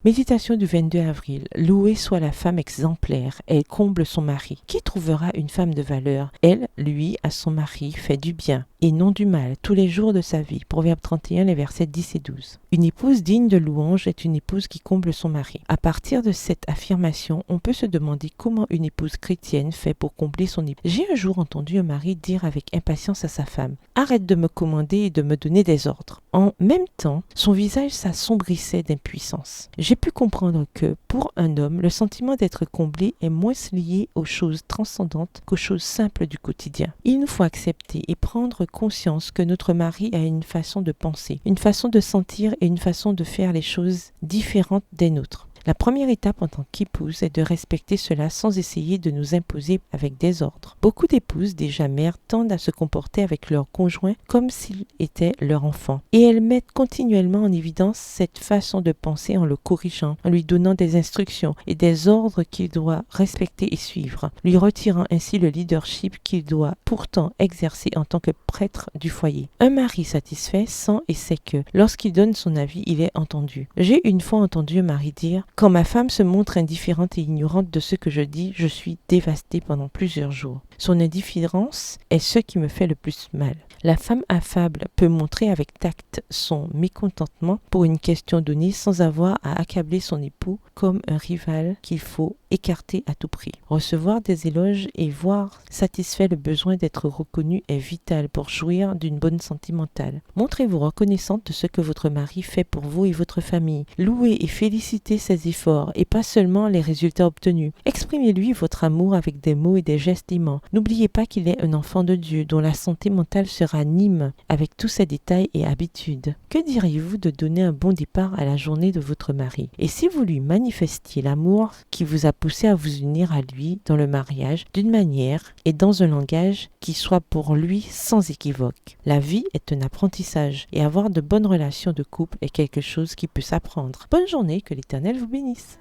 Méditation du 22 avril. Louée soit la femme exemplaire, elle comble son mari. Qui trouvera une femme de valeur? Elle, lui, à son mari, fait du bien et non du mal tous les jours de sa vie. Proverbe 31, les versets 10 et 12. Une épouse digne de louange est une épouse qui comble son mari. À partir de cette affirmation, on peut se demander comment une épouse chrétienne fait pour combler son époux. J'ai un jour entendu un mari dire avec impatience à sa femme: arrête de me commander et de me donner des ordres. En même temps, son visage s'assombrissait d'impuissance. J'ai pu comprendre que, pour un homme, le sentiment d'être comblé est moins lié aux choses transcendantes qu'aux choses simples du quotidien. Il nous faut accepter et prendre conscience que notre mari a une façon de penser, une façon de sentir et une façon de faire les choses différentes des nôtres. La première étape en tant qu'épouse est de respecter cela sans essayer de nous imposer avec des ordres. Beaucoup d'épouses, déjà mères, tendent à se comporter avec leur conjoint comme s'il était leur enfant. Et elles mettent continuellement en évidence cette façon de penser en le corrigeant, en lui donnant des instructions et des ordres qu'il doit respecter et suivre, lui retirant ainsi le leadership qu'il doit pourtant exercer en tant que prêtre du foyer. Un mari satisfait sent et sait que, lorsqu'il donne son avis, il est entendu. J'ai une fois entendu un mari dire: quand ma femme se montre indifférente et ignorante de ce que je dis, je suis dévastée pendant plusieurs jours. Son indifférence est ce qui me fait le plus mal. La femme affable peut montrer avec tact son mécontentement pour une question donnée sans avoir à accabler son époux comme un rival qu'il faut écarter à tout prix. Recevoir des éloges et voir satisfait le besoin d'être reconnu est vital pour jouir d'une bonne santé mentale. Montrez-vous reconnaissante de ce que votre mari fait pour vous et votre famille. Louez et félicitez ses efforts et pas seulement les résultats obtenus. Exprimez-lui votre amour avec des mots et des gestes aimants. N'oubliez pas qu'il est un enfant de Dieu dont la santé mentale se ranime avec tous ses détails et habitudes. Que diriez-vous de donner un bon départ à la journée de votre mari? Et si vous lui manifestiez l'amour qui vous a poussé à vous unir à lui dans le mariage d'une manière et dans un langage qui soit pour lui sans équivoque? La vie est un apprentissage et avoir de bonnes relations de couple est quelque chose qui peut s'apprendre. Bonne journée, que l'Éternel vous bénisse.